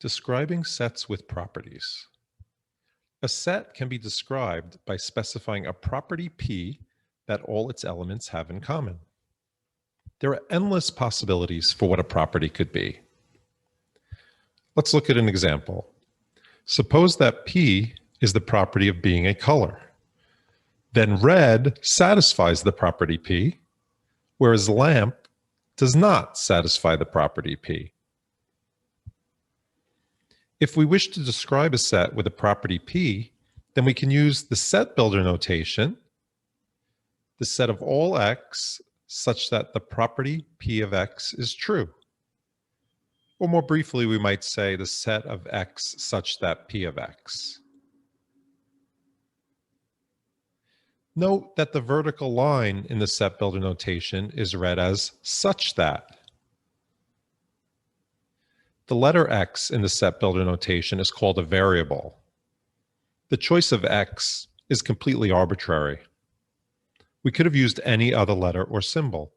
Describing sets with properties. A set can be described by specifying a property P that all its elements have in common. There are endless possibilities for what a property could be. Let's look at an example. Suppose that P is the property of being a color. Then red satisfies the property P, whereas lamp does not satisfy the property P. If we wish to describe a set with a property P, then we can use the set builder notation, the set of all x such that the property P of x is true. Or more briefly, we might say the set of x such that P of x. Note that the vertical line in the set builder notation is read as such that. The letter x in the set builder notation is called a variable. The choice of x is completely arbitrary. We could have used any other letter or symbol.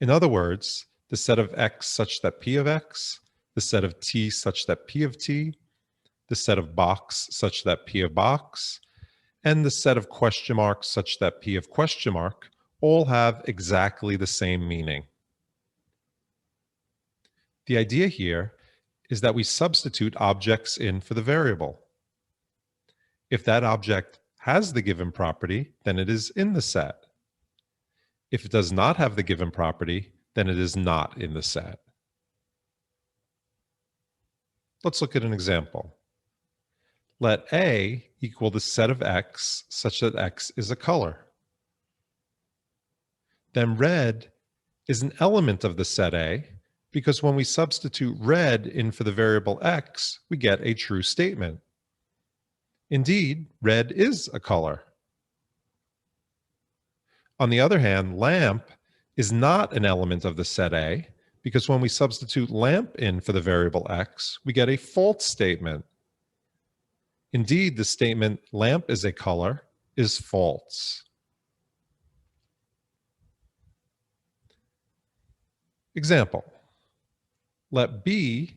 In other words, the set of x such that P of x, the set of t such that P of t, the set of box such that P of box, and the set of question marks such that P of question mark all have exactly the same meaning. The idea here is that we substitute objects in for the variable. If that object has the given property, then it is in the set. If it does not have the given property, then it is not in the set. Let's look at an example. Let A equal the set of x such that x is a color. Then red is an element of the set A, because when we substitute red in for the variable x, we get a true statement. Indeed, red is a color. On the other hand, lamp is not an element of the set A, because when we substitute lamp in for the variable x, we get a false statement. Indeed, the statement lamp is a color is false. Example. Let B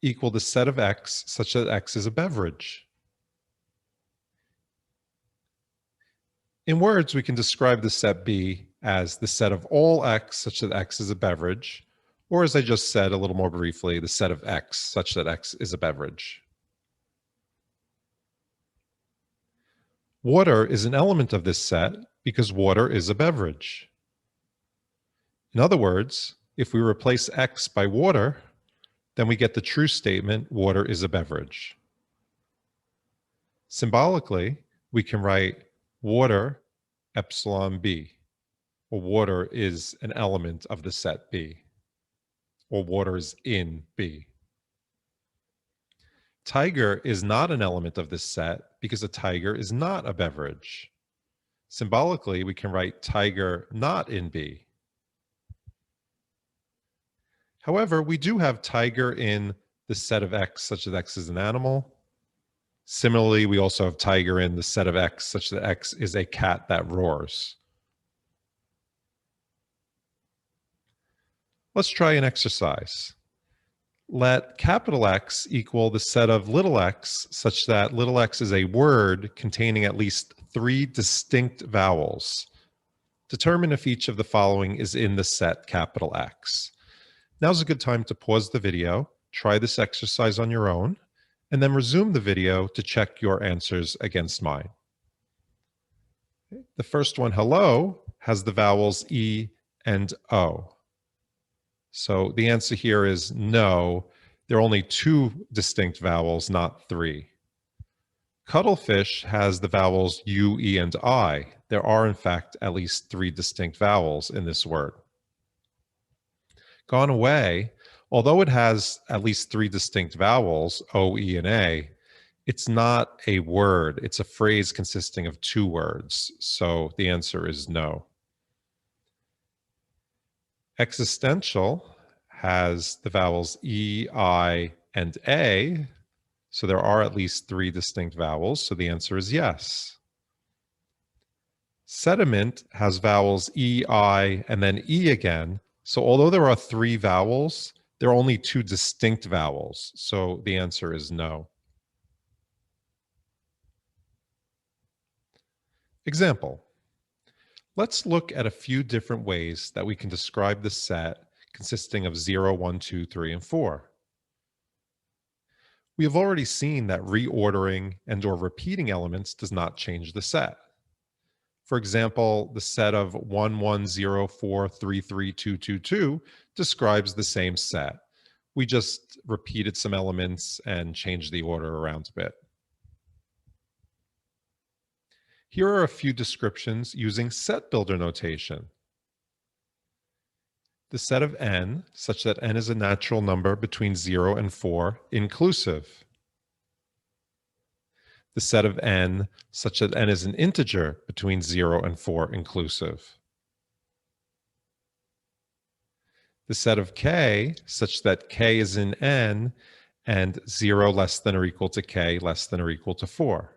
equal the set of x such that x is a beverage. In words, we can describe the set B as the set of all x such that x is a beverage, or as I just said a little more briefly, the set of x such that x is a beverage. Water is an element of this set because water is a beverage. In other words, if we replace x by water, then we get the true statement, water is a beverage. Symbolically, we can write water epsilon B, or water is an element of the set B, or water is in B. Tiger is not an element of this set because a tiger is not a beverage. Symbolically, we can write tiger not in B. However, we do have tiger in the set of x such that x is an animal. Similarly, we also have tiger in the set of x such that x is a cat that roars. Let's try an exercise. Let capital X equal the set of little x such that little x is a word containing at least 3 distinct vowels. Determine if each of the following is in the set capital X. Now's a good time to pause the video, try this exercise on your own, and then resume the video to check your answers against mine. The first one, hello, has the vowels E and O. So the answer here is no. There are only 2 distinct vowels, not 3. Cuttlefish has the vowels U, E, and I. There are, in fact, at least 3 distinct vowels in this word. Gone away, although it has at least 3 distinct vowels, O, E, and A, it's not a word. It's a phrase consisting of 2 words. So the answer is no. Existential has the vowels E, I, and A. So there are at least 3 distinct vowels. So the answer is yes. Sediment has vowels E, I, and then E again. So although there are 3 vowels, There are only two distinct vowels, so the answer is no. Example. Let's look at a few different ways that we can describe the set consisting of 0, 1, 2, 3, and 4. We have already seen that reordering and/or repeating elements does not change the set. For example, the set of 1, 1, 0, 4, 3, 3, 2, 2, 2 describes the same set. We just repeated some elements and changed the order around a bit. Here are a few descriptions using set builder notation. The set of n, such that n is a natural number between 0 and 4, inclusive. The set of n, such that n is an integer between 0 and 4, inclusive. The set of k, such that k is in n and 0 less than or equal to k less than or equal to 4.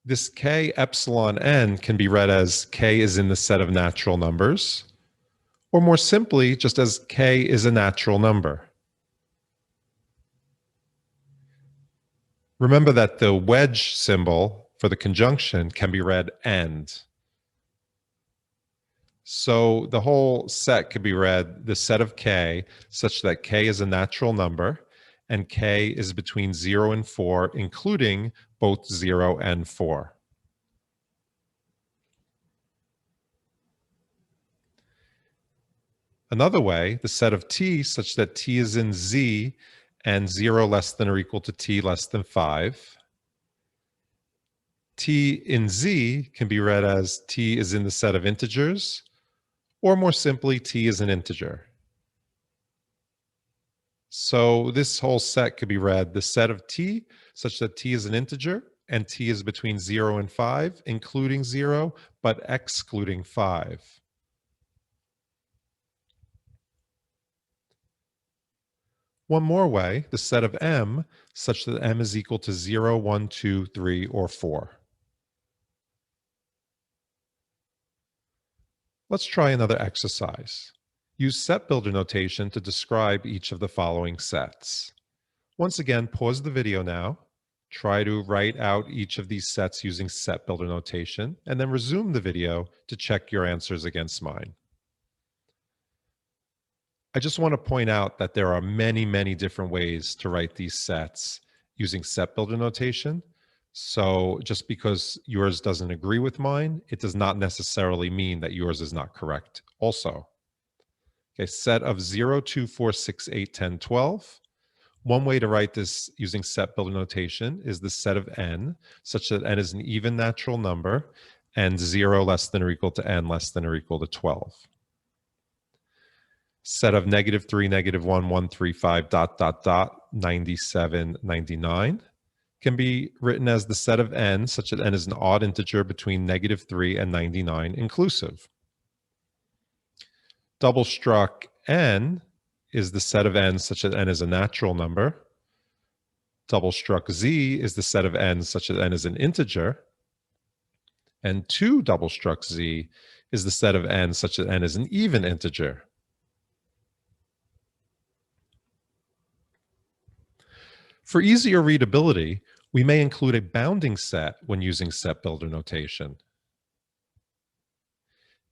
This k epsilon n can be read as k is in the set of natural numbers, or more simply, just as k is a natural number. Remember that the wedge symbol for the conjunction can be read and. So the whole set could be read the set of k such that k is a natural number and k is between 0 and 4, including both 0 and 4. Another way, the set of t such that t is in z and 0 less than or equal to t less than 5. T in z can be read as t is in the set of integers, or more simply, t is an integer. So this whole set could be read the set of t such that t is an integer and t is between 0 and 5, including 0, but excluding 5. One more way, the set of m such that m is equal to 0, 1, 2, 3, or 4. Let's try another exercise. Use set builder notation to describe each of the following sets. Once again, pause the video now. Try to write out each of these sets using set builder notation, and then resume the video to check your answers against mine. I just want to point out that there are many, many different ways to write these sets using set builder notation. So just because yours doesn't agree with mine, it does not necessarily mean that yours is not correct also. Okay, set of 0, 2, 4, 6, 8, 10, 12. One way to write this using set builder notation is the set of n, such that n is an even natural number and 0 less than or equal to n less than or equal to 12. Set of -3, -1, 1, 3, 5, ... 97, 99 can be written as the set of n such that n is an odd integer between -3 and 99 inclusive. Double struck n is the set of n such that n is a natural number. Double struck z is the set of n such that n is an integer. And 2 double struck z is the set of n such that n is an even integer. For easier readability, we may include a bounding set when using set builder notation.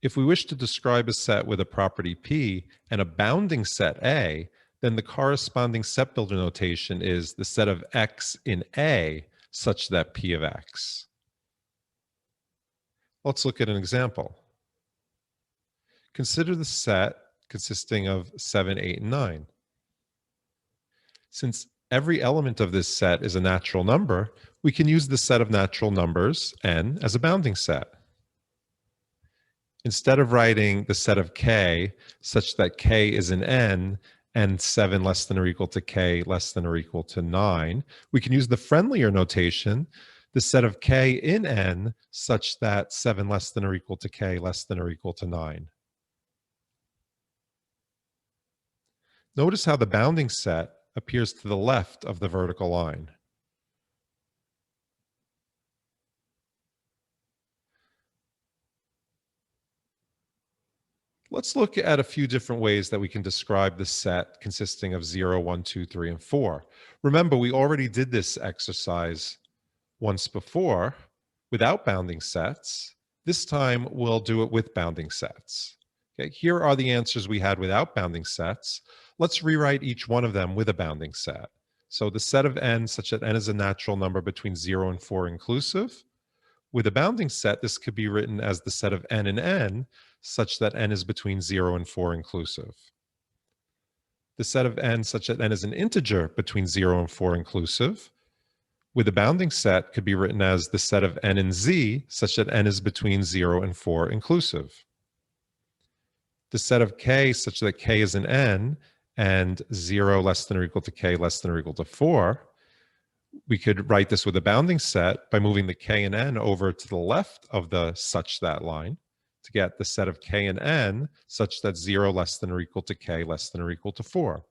If we wish to describe a set with a property P and a bounding set A, then the corresponding set builder notation is the set of X in A such that P of X. Let's look at an example. Consider the set consisting of 7, 8, and 9. Since every element of this set is a natural number, we can use the set of natural numbers, n, as a bounding set. Instead of writing the set of k such that k is in n and 7 less than or equal to k less than or equal to 9, we can use the friendlier notation, the set of k in n such that 7 less than or equal to k less than or equal to 9. Notice how the bounding set appears to the left of the vertical line. Let's look at a few different ways that we can describe the set consisting of 0, 1, 2, 3, and 4. Remember, we already did this exercise once before without bounding sets. This time we'll do it with bounding sets. Okay, here are the answers we had without bounding sets. Let's rewrite each one of them with a bounding set. So the set of n such that n is a natural number between 0 and 4 inclusive. With a bounding set, this could be written as the set of n and n such that n is between 0 and 4 inclusive. The set of n such that n is an integer between 0 and 4 inclusive. With a bounding set could be written as the set of n and z such that n is between 0 and 4 inclusive. The set of k such that k is an n and 0 less than or equal to k less than or equal to 4. We could write this with a bounding set by moving the k and n over to the left of the such that line to get the set of k and n such that 0 less than or equal to k less than or equal to 4.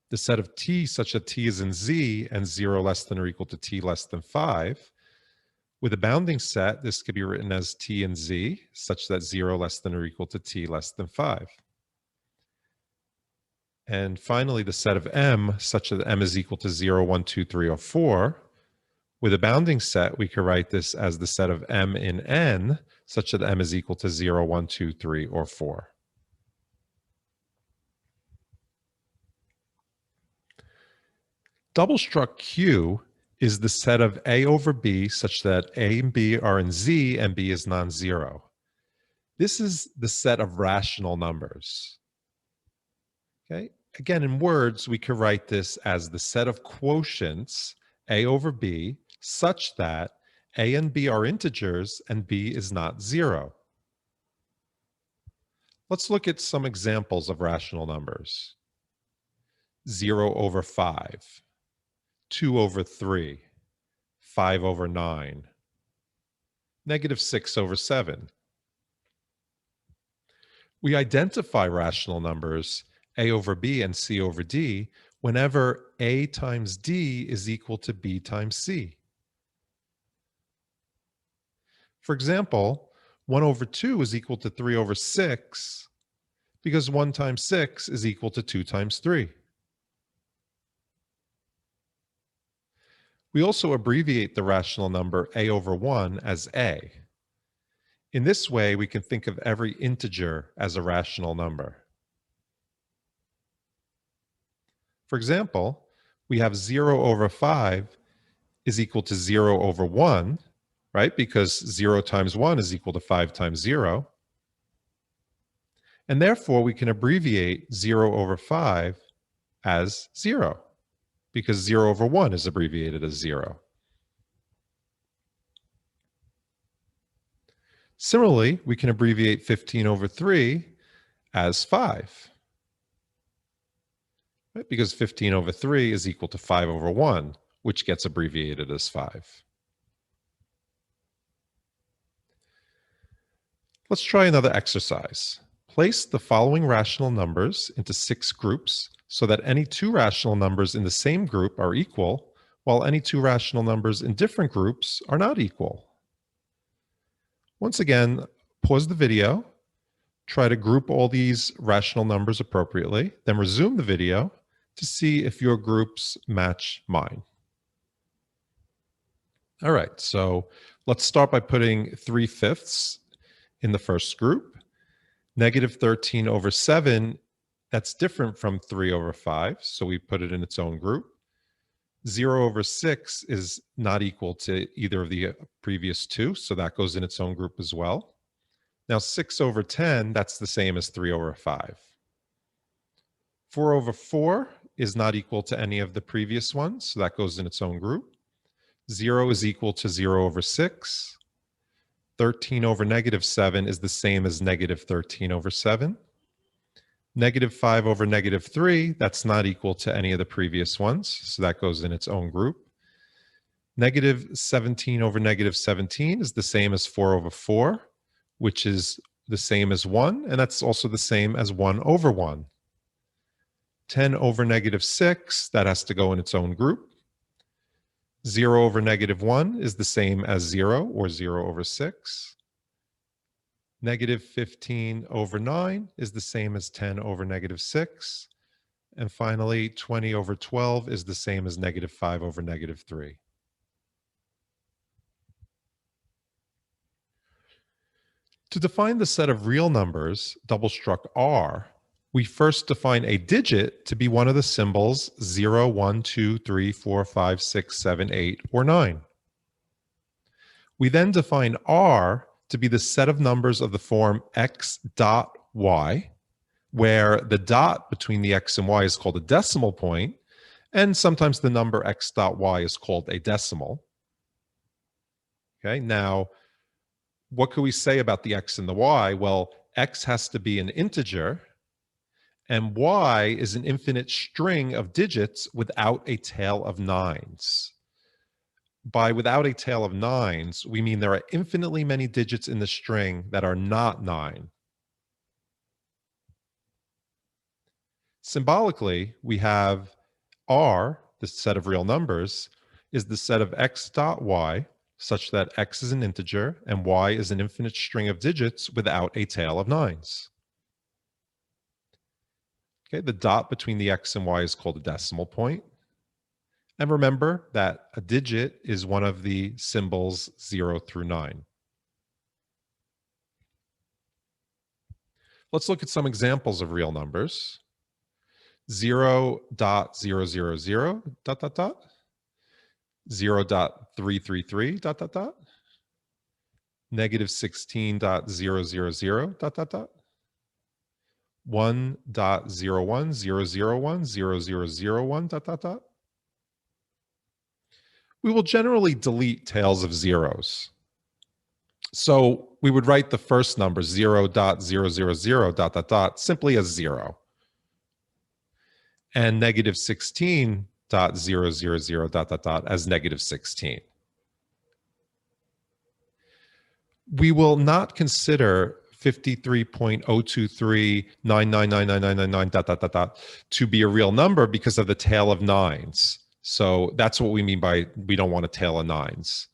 The set of t such that t is in z and 0 less than or equal to t less than 5. With a bounding set, this could be written as t and z such that 0 less than or equal to t less than 5. And finally, the set of m such that m is equal to 0, 1, 2, 3, or 4. With a bounding set, we could write this as the set of m in n such that m is equal to 0, 1, 2, 3, or 4. Double struct Q is the set of A over B such that A and B are in Z and B is non-zero. This is the set of rational numbers. Okay. Again, in words, we could write this as the set of quotients A over B such that A and B are integers and B is not zero. Let's look at some examples of rational numbers. 0 over 5, 2 over 3, 5 over 9, -6 over 7. We identify rational numbers A over B and C over D whenever A times D is equal to B times C. For example, 1 over 2 is equal to 3 over 6 because 1 times 6 is equal to 2 times 3. We also abbreviate the rational number A over 1 as A. In this way, we can think of every integer as a rational number. For example, we have 0 over 5 is equal to 0 over 1, right? Because 0 times 1 is equal to 5 times 0. And therefore, we can abbreviate 0 over 5 as 0, because 0 over 1 is abbreviated as 0. Similarly, we can abbreviate 15 over 3 as 5. Right? Because 15 over 3 is equal to 5 over 1, which gets abbreviated as 5. Let's try another exercise. Place the following rational numbers into 6 groups so that any 2 rational numbers in the same group are equal, while any 2 rational numbers in different groups are not equal. Once again, pause the video, try to group all these rational numbers appropriately, then resume the video to see if your groups match mine. All right, so let's start by putting 3/5 in the first group. -13 over 7, that's different from 3 over 5, so we put it in its own group. 0 over 6 is not equal to either of the previous 2, so that goes in its own group as well. Now 6 over 10, that's the same as 3 over 5. 4 over 4 is not equal to any of the previous ones, so that goes in its own group. 0 is equal to 0 over 6. 13 over -7 is the same as -13 over 7. -5 over -3, that's not equal to any of the previous ones, so that goes in its own group. -17 over -17 is the same as 4 over 4, which is the same as 1, and that's also the same as 1 over 1. 10 over -6, that has to go in its own group. 0 over -1 is the same as 0, or 0 over 6. Negative 15 over 9 is the same as 10 over negative 6. And finally, 20 over 12 is the same as negative 5 over negative 3. To define the set of real numbers, double struck R, we first define a digit to be one of the symbols 0, 1, 2, 3, 4, 5, 6, 7, 8, or 9. We then define R to be the set of numbers of the form x dot y, where the dot between the x and y is called a decimal point, and sometimes the number x dot y is called a decimal. Okay, now, what can we say about the x and the y? Well, x has to be an integer, and y is an infinite string of digits without a tail of nines. By without a tail of nines, we mean there are infinitely many digits in the string that are not 9. Symbolically, we have R, the set of real numbers, is the set of x dot y, such that x is an integer and y is an infinite string of digits without a tail of nines. Okay, the dot between the x and y is called a decimal point. And remember that a digit is one of the symbols 0 through 9. Let's look at some examples of real numbers. 0.000 dot dot dot, 0.333 dot dot dot, negative 16.000 dot dot dot, 1.010010001 dot dot dot. We will generally delete tails of zeros. So we would write the first number 0.000 dot dot dot simply as 0. And negative 16.000 dot dot dot as negative 16. We will not consider 53.023999999 dot dot dot dot to be a real number because of the tail of nines. So that's what we mean by we don't want a tail of nines.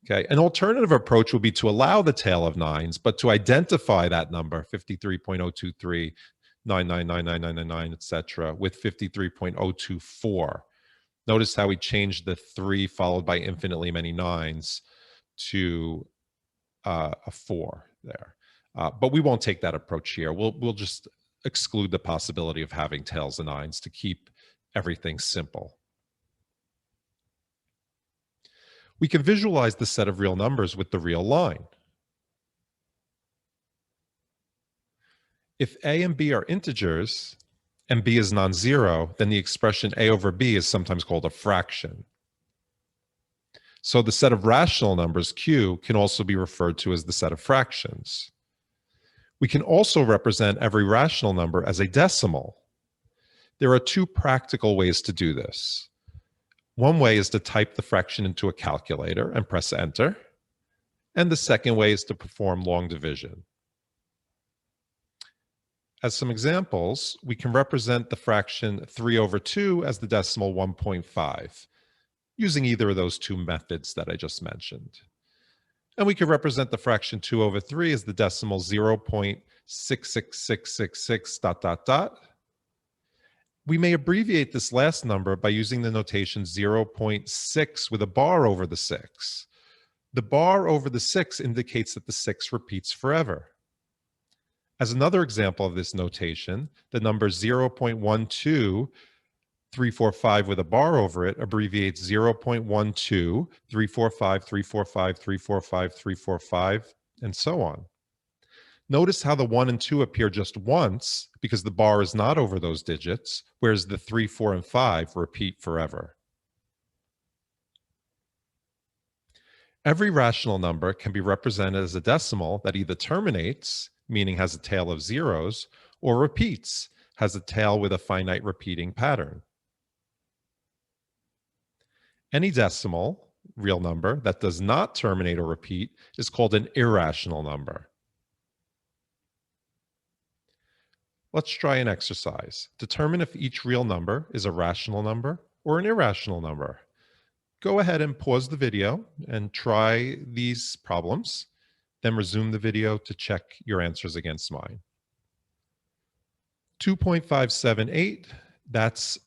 Okay, an alternative approach would be to allow the tail of nines, but to identify that number 53.023999999, etc., with 53.024. Notice how we changed the 3 followed by infinitely many nines to a 4 there. But we won't take that approach here. We'll just exclude the possibility of having tails of nines to keep everything simple. We can visualize the set of real numbers with the real line. If a and b are integers and b is non-zero, then the expression a over b is sometimes called a fraction. So the set of rational numbers, q, can also be referred to as the set of fractions. We can also represent every rational number as a decimal. There are 2 practical ways to do this. One way is to type the fraction into a calculator and press enter. And the second way is to perform long division. As some examples, we can represent the fraction 3 over 2 as the decimal 1.5, using either of those 2 methods that I just mentioned. And we can represent the fraction 2 over 3 as the decimal 0.66666 dot dot dot. We may abbreviate this last number by using the notation 0.6 with a bar over the 6. The bar over the 6 indicates that the 6 repeats forever. As another example of this notation, the number 0.12345 with a bar over it abbreviates 0.12345345345345, and so on. Notice how the 1 and 2 appear just once because the bar is not over those digits, whereas the 3, 4, and 5 repeat forever. Every rational number can be represented as a decimal that either terminates, meaning has a tail of zeros, or repeats, has a tail with a finite repeating pattern. Any decimal, real number, that does not terminate or repeat is called an irrational number. Let's try an exercise. Determine if each real number is a rational number or an irrational number. Go ahead and pause the video and try these problems. then resume the video to check your answers against mine. 2.578, that's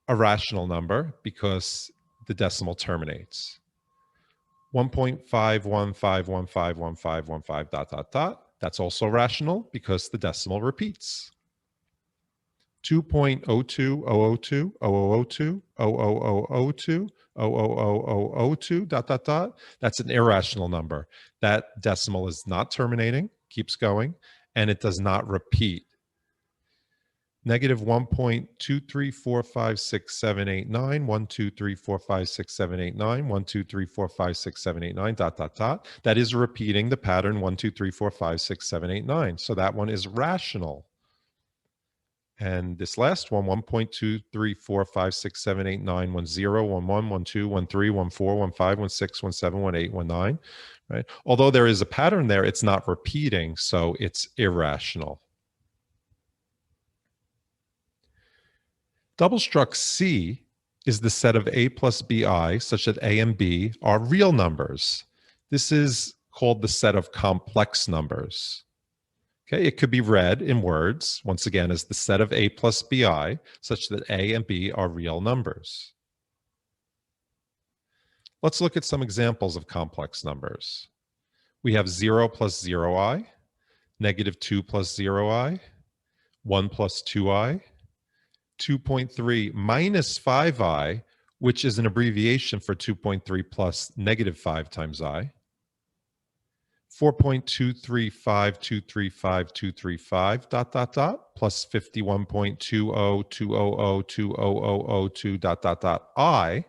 a rational number because the decimal terminates. 1.5151515115 dot dot dot, that's also rational because the decimal repeats. 2.02002, 0002, 00002, 00002 dot dot dot, that's an irrational number. That decimal is not terminating, keeps going, and it does not repeat. Negative 1.234567891, 1.234567891, 1.234567891 dot dot dot. That is repeating the pattern 1.234567891. So that one is rational. And this last one, 1.234567891, right? Although there is a pattern there, it's not repeating, so it's irrational. Double struct C is the set of A plus BI such that A and B are real numbers. This is called the set of complex numbers. Okay, it could be read in words, once again, as the set of A plus BI such that A and B are real numbers. Let's look at some examples of complex numbers. We have 0 plus 0i, negative 2 plus 0i, 1 plus 2i, 2.3 minus 5i, which is an abbreviation for 2.3 plus negative 5 times i, 4.235235 dot dot dot plus 51.20202002 dot dot dot I.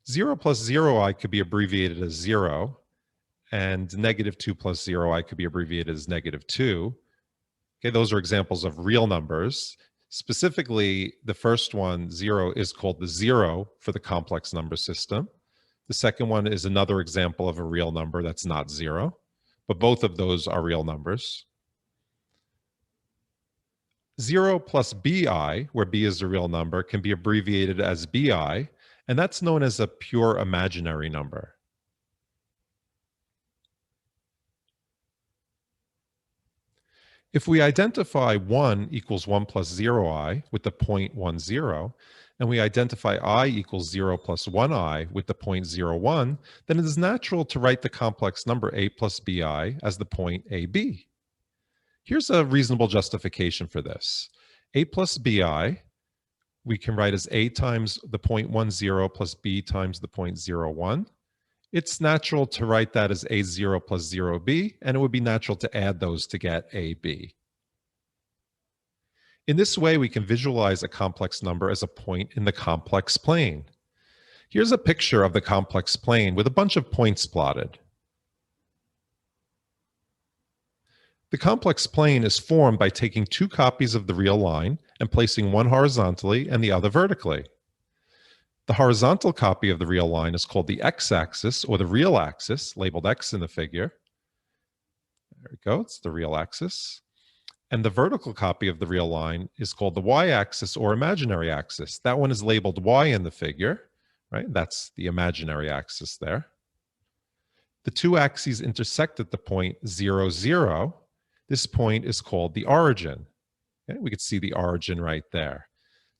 0 plus 0i could be abbreviated as 0, and negative 2 plus 0i could be abbreviated as negative 2. Okay, those are examples of real numbers. Specifically, the first one, 0, is called the 0 for the complex number system. The second one is another example of a real number that's not 0, but both of those are real numbers. 0 plus bi, where b is a real number, can be abbreviated as bi, and that's known as a pure imaginary number. If we identify 1 equals 1 plus 0i with the point 1, 0, and we identify I equals 0 plus 1i with the point 0, 1, then it is natural to write the complex number a plus bi as the point ab. Here's a reasonable justification for this. A plus bi we can write as a times the point 1, 0 plus b times the point 0, 1. It's natural to write that as a0 plus 0b, and it would be natural to add those to get ab. In this way, we can visualize a complex number as a point in the complex plane. Here's a picture of the complex plane with a bunch of points plotted. The complex plane is formed by taking two copies of the real line and placing one horizontally and the other vertically. The horizontal copy of the real line is called the x-axis, or the real axis, labeled x in the figure. There we go, it's the real axis. And the vertical copy of the real line is called the y-axis, or imaginary axis. That one is labeled y in the figure, right? That's the imaginary axis there. The two axes intersect at the point 0, 0. This point is called the origin. Okay? We could see the origin right there.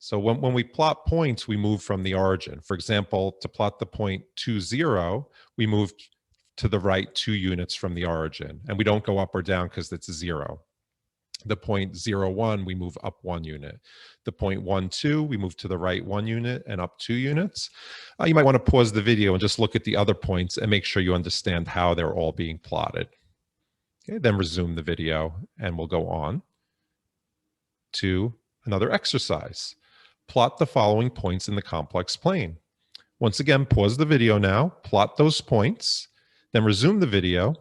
So when we plot points, we move from the origin. For example, to plot the point 2, 0, we move to the right 2 units from the origin. And we don't go up or down because it's 0. The point 0, 1, we move up 1 unit. The point 1, 2, we move to the right 1 unit and up 2 units. You might want to pause the video and just look at the other points and make sure you understand how they're all being plotted. Okay, then resume the video and we'll go on to another exercise. Plot the following points in the complex plane. Once again, pause the video now, plot those points, then resume the video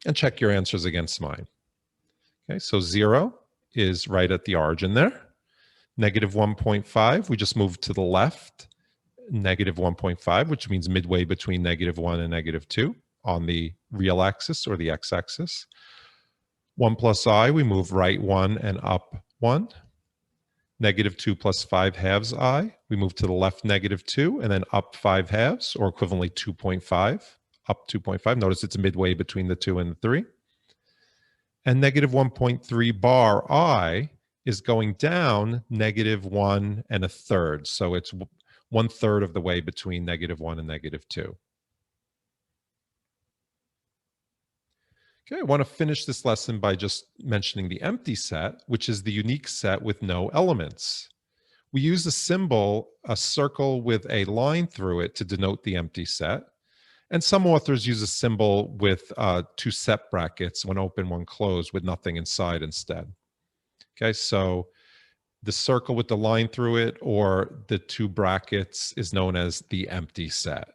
and check your answers against mine. Okay, so 0 is right at the origin there. Negative 1.5, we just moved to the left. Negative 1.5, which means midway between negative 1 and negative 2 on the real axis or the x-axis. 1 plus I, we move right 1 and up 1. Negative 2 plus 5 halves I, we move to the left negative 2 and then up 5 halves, or equivalently 2.5 up 2.5. Notice it's midway between the 2 and the 3. And negative 1.3 bar I is going down negative 1 1/3. So it's 1/3 of the way between negative 1 and negative 2. Okay, I want to finish this lesson by just mentioning the empty set, which is the unique set with no elements. We use a symbol, a circle with a line through it, to denote the empty set. And some authors use a symbol with 2 set brackets, one open, one closed, with nothing inside instead. Okay, so the circle with the line through it or the 2 brackets is known as the empty set.